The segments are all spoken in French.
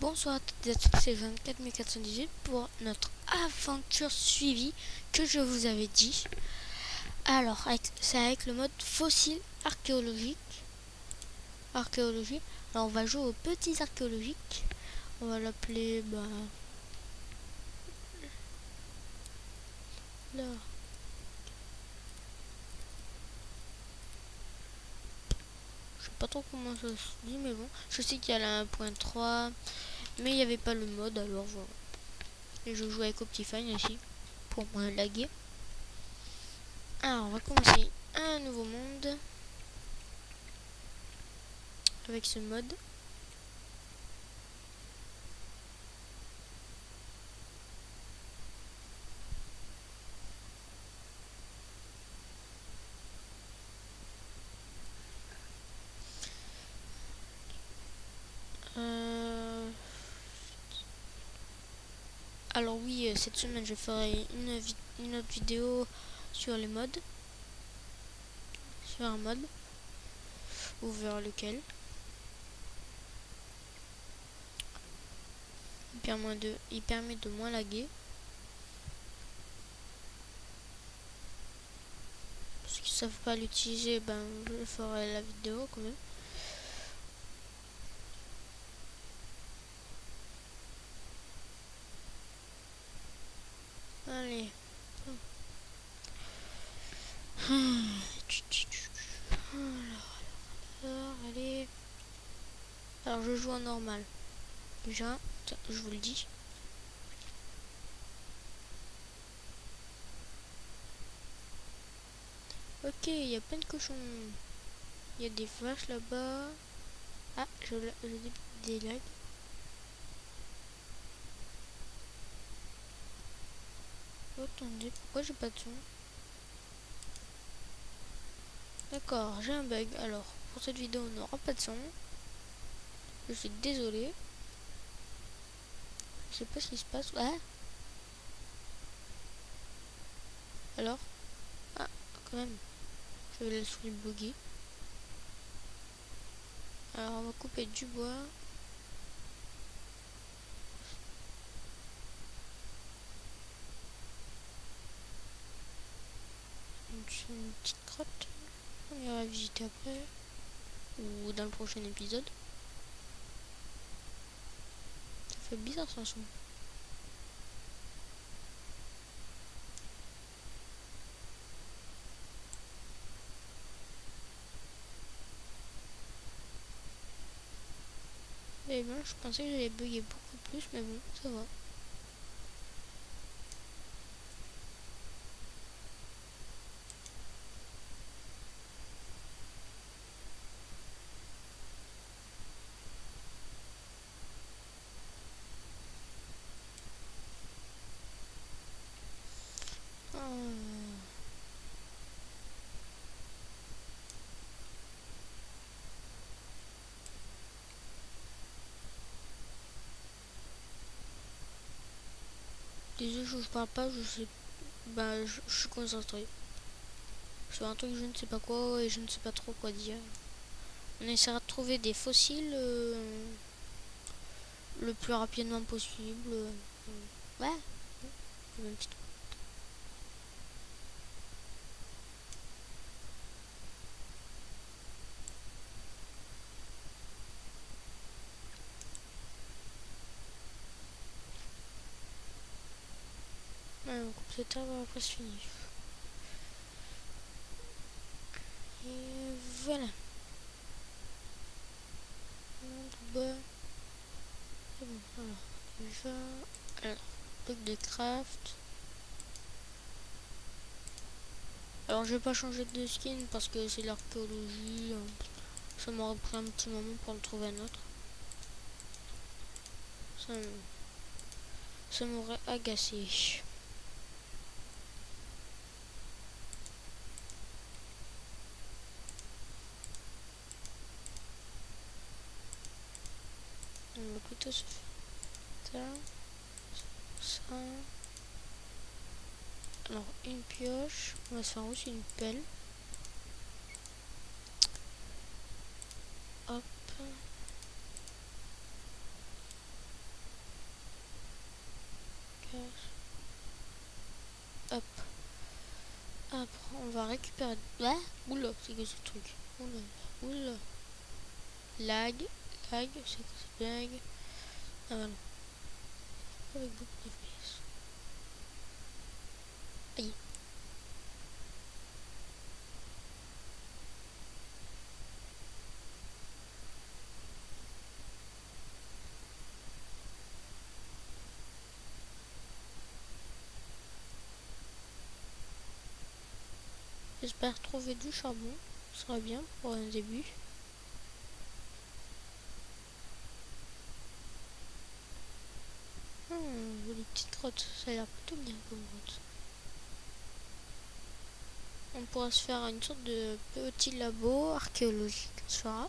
Bonsoir à toutes et à tous, c'est 24418 pour notre aventure suivie que je vous avais dit. Alors, c'est avec le mode fossile archéologie. Alors, on va jouer aux petits archéologiques. On va l'appeler, là. Je sais pas trop comment ça se dit, mais bon. Je sais qu'il y a la 1.3, mais il n'y avait pas le mode, alors voilà. Et je joue avec Optifine aussi, pour moins laguer. Alors, on va commencer un nouveau monde avec ce mode. Alors oui, cette semaine je ferai une autre vidéo sur les modes, sur un mode, ou vers lequel. Il permet de moins laguer. Ceux qui ne savent pas l'utiliser, je ferai la vidéo quand même. Allez. Alors, allez. Alors je joue en normal. Déjà, je vous le dis. Ok, il y a plein de cochons. Il y a des vaches là-bas. Ah, j'ai des lags. Attendez, pourquoi j'ai pas de son? D'accord, j'ai un bug. Alors, pour cette vidéo, on n'aura pas de son. Je suis désolé. Je sais pas ce qui se passe. Ah, alors? Ah, quand même. J'avais la souris buggée. Alors, on va couper du bois. Une petite crotte. On ira visiter après. Ou dans le prochain épisode. Ça fait bizarre sans son. Et ben, je pensais que j'allais bugger beaucoup plus, mais bon, ça va. Désolé, je parle pas, je sais. Je suis concentré. Sur un truc, je ne sais pas quoi et je ne sais pas trop quoi dire. On essaiera de trouver des fossiles le plus rapidement possible. Ouais. Même petit. Ouais, on coupe cette arbre, après c'est fini. Et voilà. Bas. C'est bon. Alors, déjà. Alors, bloc de craft. Alors, je vais pas changer de skin parce que c'est l'archéologie. Ça m'aurait pris un petit moment pour en trouver un autre. Ça m'aurait agacé. On va plutôt se faire ça. Alors, une pioche. On va se faire aussi une pelle. Hop. Après, on va récupérer... Ah, oula, c'est que ce truc. Oula, oula. Lag, c'est que c'est lag. Ah voilà. Avec beaucoup de FPS. Aïe. J'espère trouver du charbon. Ce serait bien pour un début. Les petites grottes. Ça a l'air plutôt bien comme grotte. On pourra se faire une sorte de petit labo archéologique. On se fera.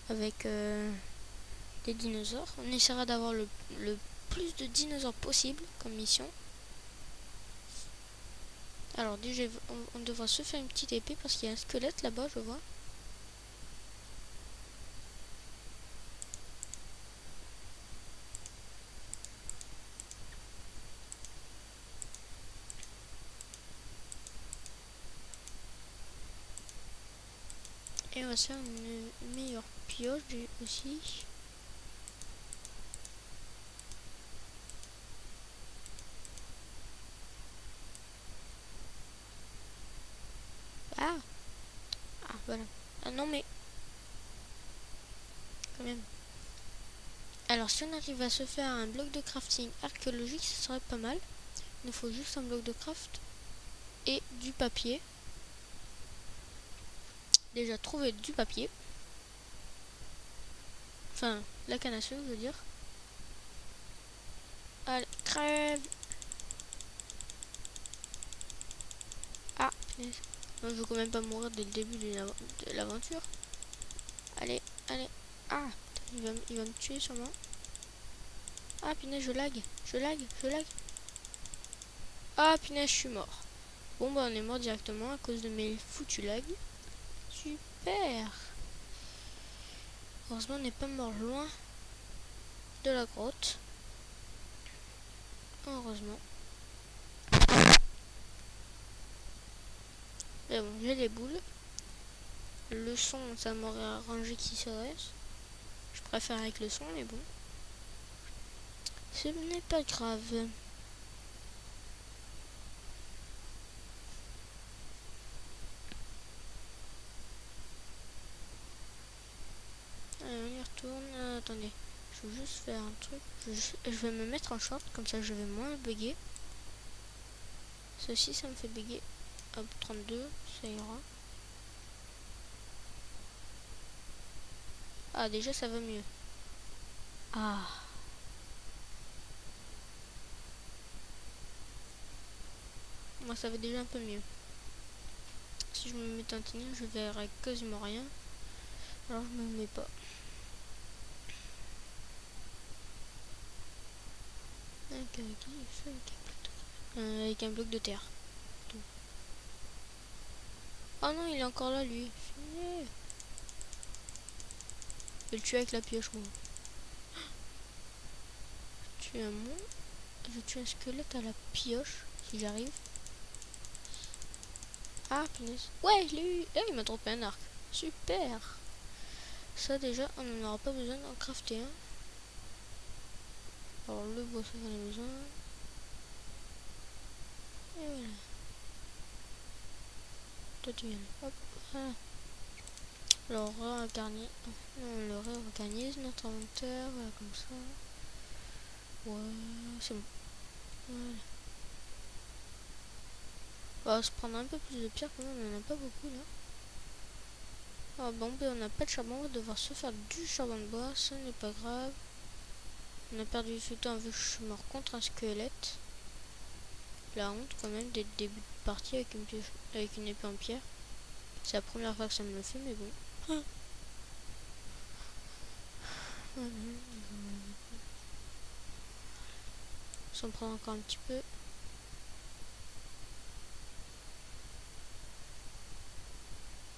Avec des dinosaures. On essaiera d'avoir le plus de dinosaures possible comme mission. Alors déjà on devra se faire une petite épée parce qu'il y a un squelette là-bas, je vois. Et on va se faire une meilleure pioche aussi. Ah, voilà. Ah non mais quand même. Alors si on arrive à se faire un bloc de crafting archéologique, ce serait pas mal. Il nous faut juste un bloc de craft et du papier. Déjà trouver du papier. Enfin, la canne à sucre, je veux dire. Allez, crève. Ah, non, je veux quand même pas mourir dès le début de l'aventure. Allez, allez. Ah, il va me tuer sûrement. Ah, punaise, je lag. Ah, punaise, je suis mort. Bon, bah, on est mort directement à cause de mes foutus lags. Super. Heureusement, on n'est pas mort loin de la grotte. Heureusement. Mais bon, j'ai les boules. Le son, ça m'aurait arrangé qui serait. Je préfère avec le son, mais bon. Ce n'est pas grave. Allez, on y retourne. Attendez, je veux juste faire un truc. Je vais me mettre en short, comme ça je vais moins bugger. Ceci, ça me fait bugger. Hop, 32, ça ira. Ah, déjà ça va mieux. Ah. Moi, ça va déjà un peu mieux. Si je me mets en tenue, je verrai quasiment rien. Alors je me mets pas. Avec un bloc de terre. Oh non, il est encore là, lui. Je vais le tuer avec la pioche, moi. Je tue un squelette à la pioche, si j'arrive. Ah, punaise. Ouais, je l'ai eu. Là, il m'a droppé un arc. Super. Ça, déjà, on n'en aura pas besoin d'en crafter un. Alors, le bois, ça, j'en ai besoin. Et voilà. Toi, tu viens. Hop. Voilà. Alors, on le réorganise, notre inventaire. Voilà, comme ça. Ouais, c'est bon. Voilà. On va se prendre un peu plus de pierre, quand même, on en a pas beaucoup là. Ah bon, ben on n'a pas de charbon, on va devoir se faire du charbon de bois, ce n'est pas grave. On a perdu du temps vu que je suis mort contre un squelette. La honte quand même dès le début de partie avec une épée en pierre. C'est la première fois que ça me le fait, mais bon. S'en prendre encore un petit peu.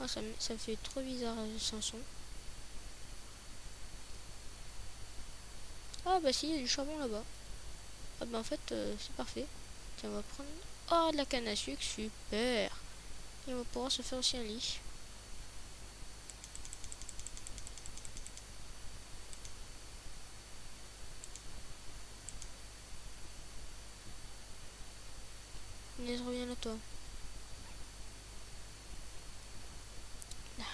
Oh, ça me fait trop bizarre sans son. Ah bah si, il y a du charbon là-bas. Ah bah en fait, c'est parfait. Tiens, on va prendre... Oh, de la canne à sucre, super. Et on va pouvoir se faire aussi un lit. Inès, reviens à toi. Là.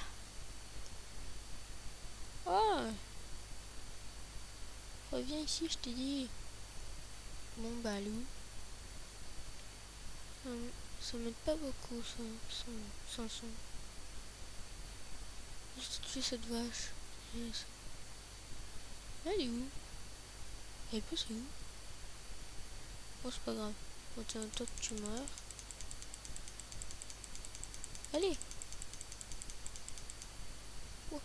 Oh, reviens ici, je t'ai dit. Bon, bah, allez où? Ça m'aide pas beaucoup, ça, sans son. Juste tuer cette vache. Yes. Elle est où? Elle peut, c'est où? Oh, c'est pas grave. Bon, tiens, toi, tu meurs. Allez! Wouhou!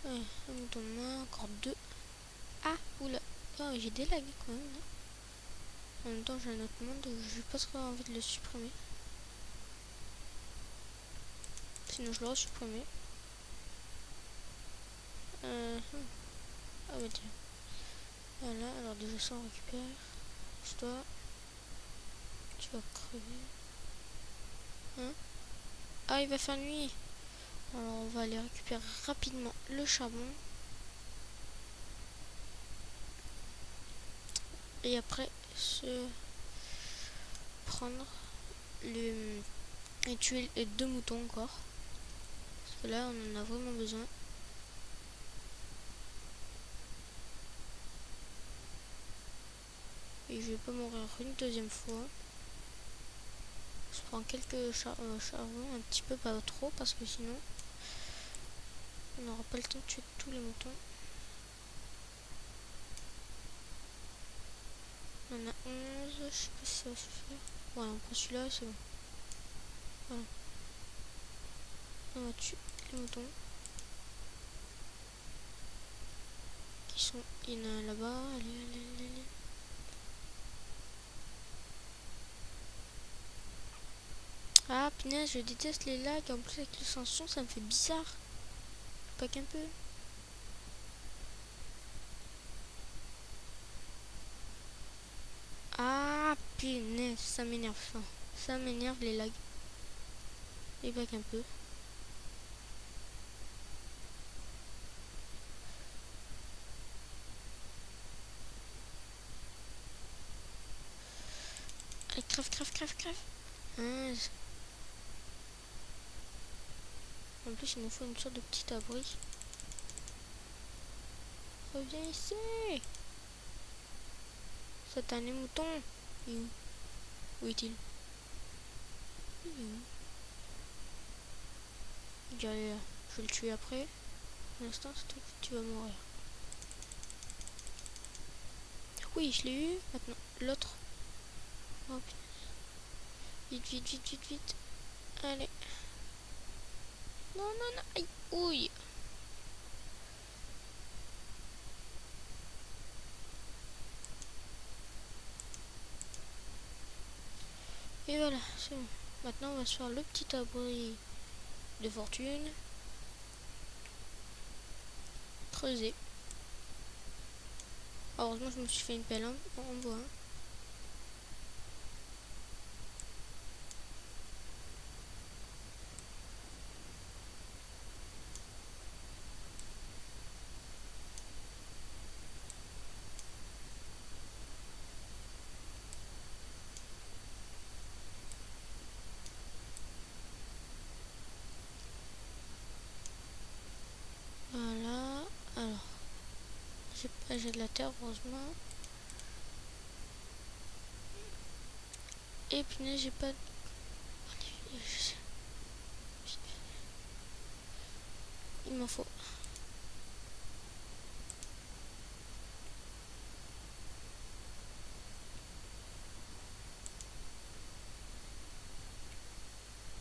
Ouais, un mouton de main, encore deux. Ah, oula! Oh, j'ai des lags quand même, là. En même temps, j'ai un autre monde, j'ai pas trop envie de le supprimer. Sinon, je l'aurais supprimé. Ah, bah tiens. Voilà, alors déjà ça, on récupère. Toi, tu vas crever. Hein? Ah, il va faire nuit! Alors, on va aller récupérer rapidement le charbon. Et après, se prendre le... et tuer les deux moutons encore. Parce que là, on en a vraiment besoin. Et je vais pas mourir une deuxième fois. Je prends quelques charbons, un petit peu, pas trop, parce que sinon, on n'aura pas le temps de tuer tous les moutons. On en a 11, je sais pas si ça va se faire. Ouais, on prend celui-là, c'est bon. Voilà. On va tuer les moutons. Qui sont... Il y en a un là-bas. Allez. Ah, punaise, je déteste les lags. En plus, avec le sanction, ça me fait bizarre. Pas qu'un peu. Ah, punaise, ça m'énerve ça. Ça m'énerve les lags. Et pas qu'un peu. Allez, crève. Ah, en plus, il nous faut une sorte de petit abri. Reviens ici. Satané mouton. Il est où? Où est-il? Il est où? Je vais le tuer après. Pour l'instant, tu vas mourir. Oui, je l'ai eu. Maintenant, l'autre. Oh, vite. Allez. Non. Aïe. Ouille. Et voilà, c'est bon. Maintenant, on va se faire le petit abri de fortune. Creuser. Heureusement, je me suis fait une pelle en bois. Voilà. Alors, j'ai de la terre, heureusement. Et puis, j'ai pas... Il m'en faut.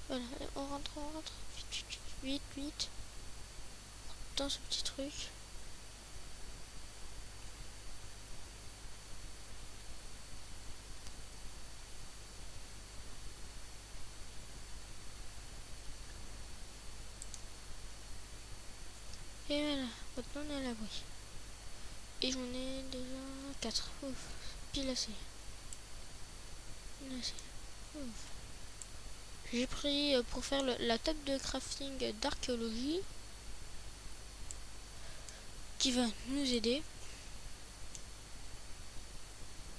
Voilà, on rentre. Vite. Dans ce petit truc. Et voilà, maintenant on est à l'abri. Et j'en ai déjà 4. Ouf, pile assez. J'ai pris pour faire la table de crafting d'archéologie qui va nous aider,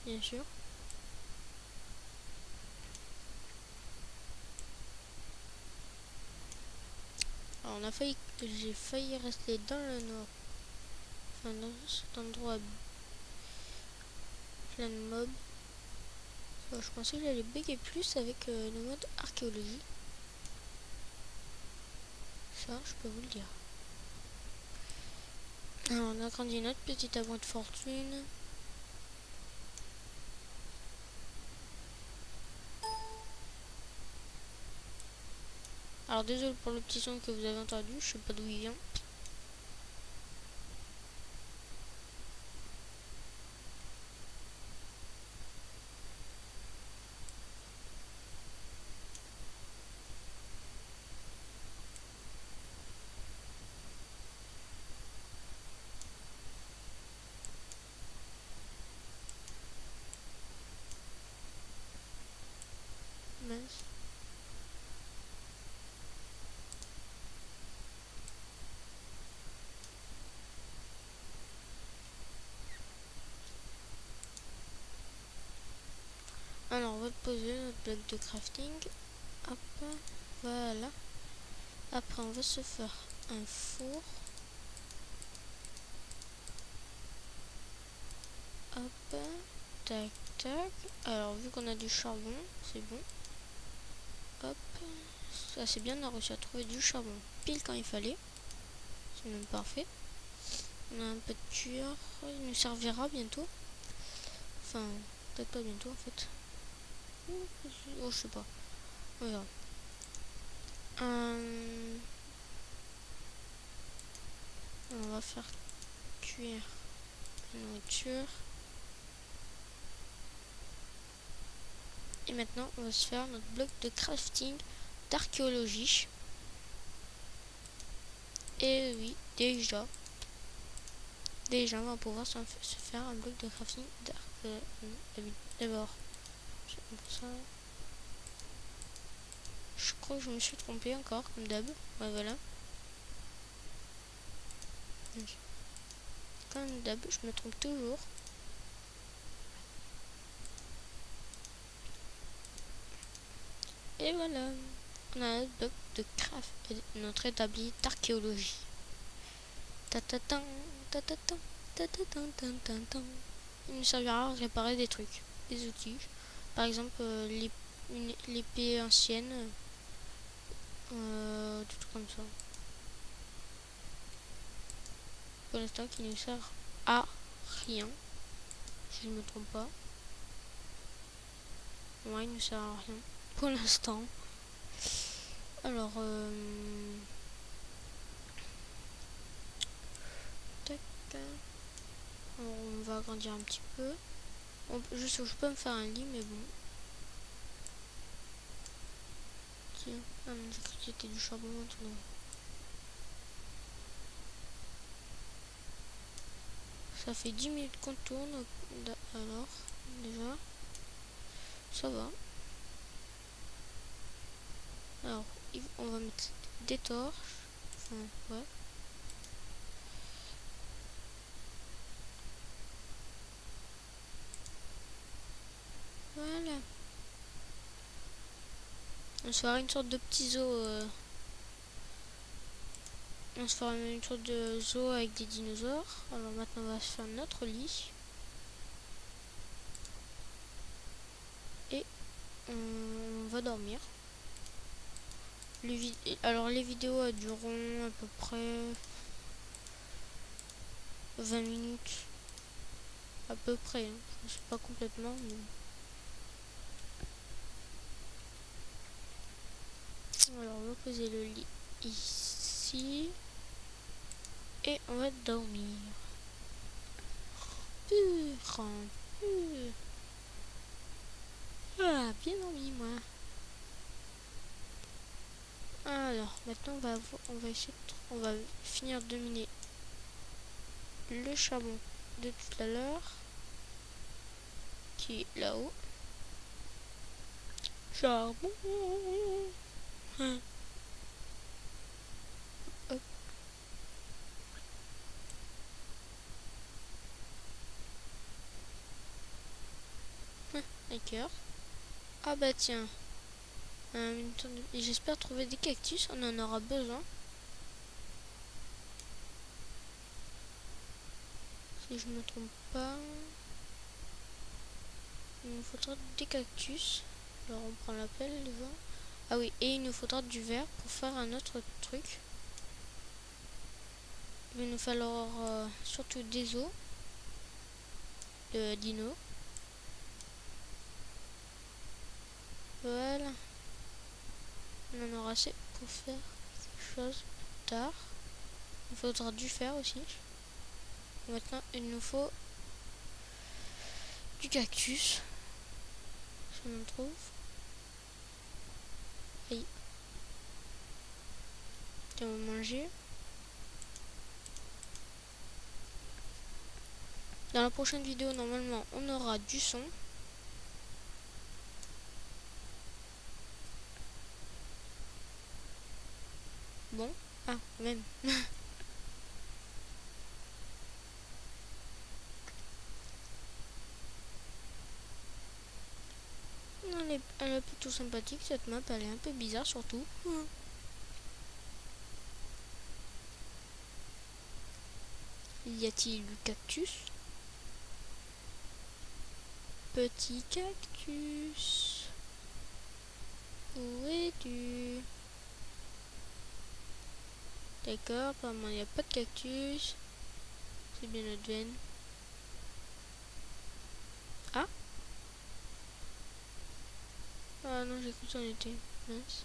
bien sûr. Alors j'ai failli rester dans le nord, enfin dans cet endroit plein de mobs. Je pensais que j'allais bugger plus avec le mode archéologie. Ça, je peux vous le dire. Alors, on a grandi notre petite abri de fortune. Alors, désolé pour le petit son que vous avez entendu, je sais pas d'où il vient. Mince. Alors, on va poser notre bloc de crafting. Hop, voilà. Après, on va se faire un four. Hop, tac, tac. Alors, vu qu'on a du charbon, c'est bon. Hop, ça c'est bien, on a réussi à trouver du charbon pile quand il fallait. C'est même parfait. On a un peu de cuir, il nous servira bientôt. Enfin, peut-être pas bientôt en fait. Oh, je sais pas. On verra. On va faire cuire la nourriture. Et maintenant, on va se faire notre bloc de crafting d'archéologie. Et oui, déjà, on va pouvoir se faire un bloc de crafting d'abord. Ça. Je crois que je me suis trompé encore, comme d'hab. Ouais, voilà. Comme d'hab, je me trompe toujours. Et voilà. On a un bloc de craft, notre établi d'archéologie. Il nous servira à réparer des trucs, des outils. Par exemple, l'épée ancienne. Des trucs comme ça. Pour l'instant, qui nous sert à rien. Si je me trompe pas. Ouais, il nous sert à rien. Pour l'instant. Alors, tac. Alors, on va agrandir un petit peu. Je peux me faire un lit, mais bon. Tiens, ah non, j'ai cru que c'était du charbon maintenant. Ça fait 10 minutes qu'on tourne. Alors, déjà, ça va. Alors, on va mettre des torches. Enfin, ouais. Voilà. On se fera une sorte de petit zoo. On se fera une sorte de zoo avec des dinosaures. Alors maintenant, on va se faire notre lit. Et on va dormir. Alors les vidéos dureront à peu près 20 minutes. À peu près. Hein. Je sais pas complètement. Mais... Alors on va poser le lit ici. Et on va dormir. Ah, bien dormi moi. Alors maintenant on va finir de miner le charbon de tout à l'heure qui est là-haut. Charbon. Hop. D'accord. Ah bah tiens. J'espère trouver des cactus, on en aura besoin. Si je me trompe pas. Il nous faudra des cactus. Alors on prend l'appel devant. Ah oui, et il nous faudra du verre pour faire un autre truc. Il va nous falloir surtout des os de dino. Voilà. On en aura assez pour faire quelque chose plus tard. Il faudra du fer aussi. Maintenant, il nous faut du cactus. Si on en trouve. Aïe. On va manger. Dans la prochaine vidéo, normalement, on aura du son. Bon. Ah, même. Elle est plutôt sympathique cette map, elle est un peu bizarre surtout. Y a-t-il du cactus? Petit cactus. Où es-tu? D'accord, apparemment il n'y a pas de cactus. C'est bien notre veine. Ah? Ah non, j'ai cru que c'en était. Mince.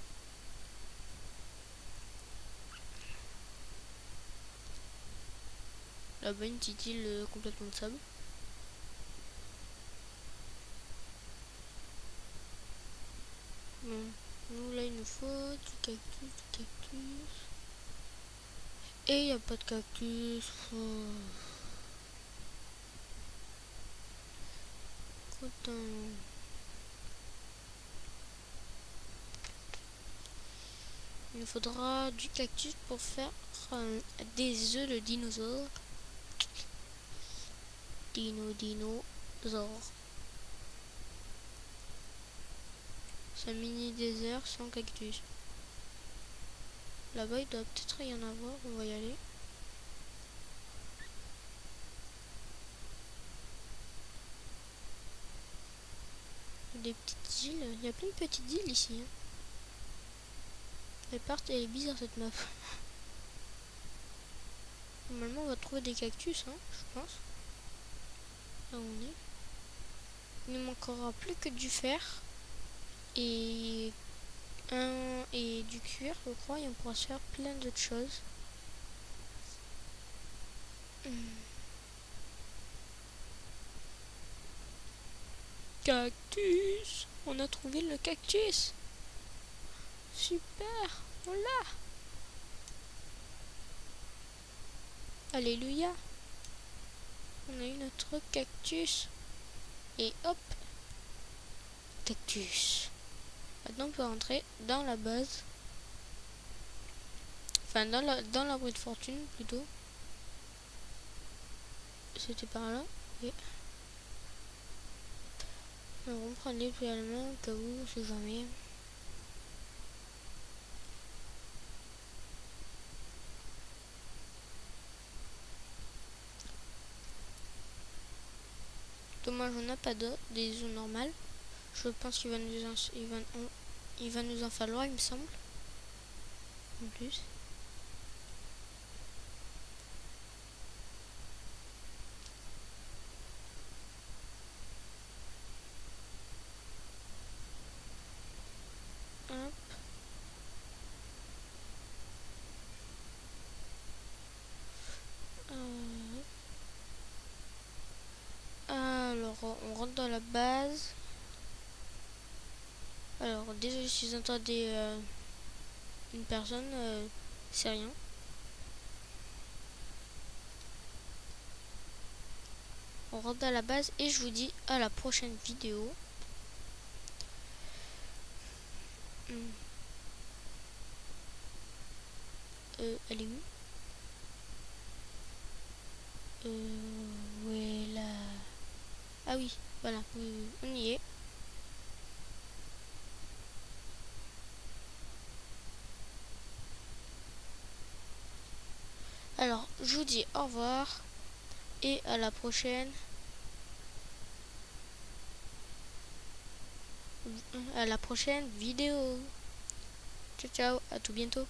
Là-bas une petite île complètement de sable. Bon, nous là il nous faut du cactus, Et il n'y a pas de cactus. Oh. Il nous faudra du cactus pour faire des œufs de dinosaures. Dinosaure. C'est un mini désert sans cactus. Là-bas il doit peut-être y en avoir, on va y aller. Des petites îles, il y a plein de petites îles ici. Hein. Elle est bizarre cette map. Normalement on va trouver des cactus, hein, je pense. Là où on est. Il ne manquera plus que du fer et du cuir, je crois, et on pourra se faire plein d'autres choses. Cactus! On a trouvé le cactus! Super! On l'a! Alléluia! On a eu notre cactus. Et hop! Cactus. Maintenant on peut rentrer dans la base. Enfin dans l'arbre de fortune plutôt. C'était par là. Okay. Alors on prend les plus allemands au cas où, on sait jamais. Dommage on n'a pas d'eau, des œufs normales. Je pense qu'il va nous en falloir, il me semble. En plus. Hop. Alors on rentre dans la base. Alors désolé si vous entendez une personne, c'est rien. On rentre dans la base et je vous dis à la prochaine vidéo. Elle est où? Ouais, là. Ah oui, voilà, on y est. Alors, je vous dis au revoir et à la prochaine. À la prochaine vidéo. Ciao, ciao, à tout bientôt.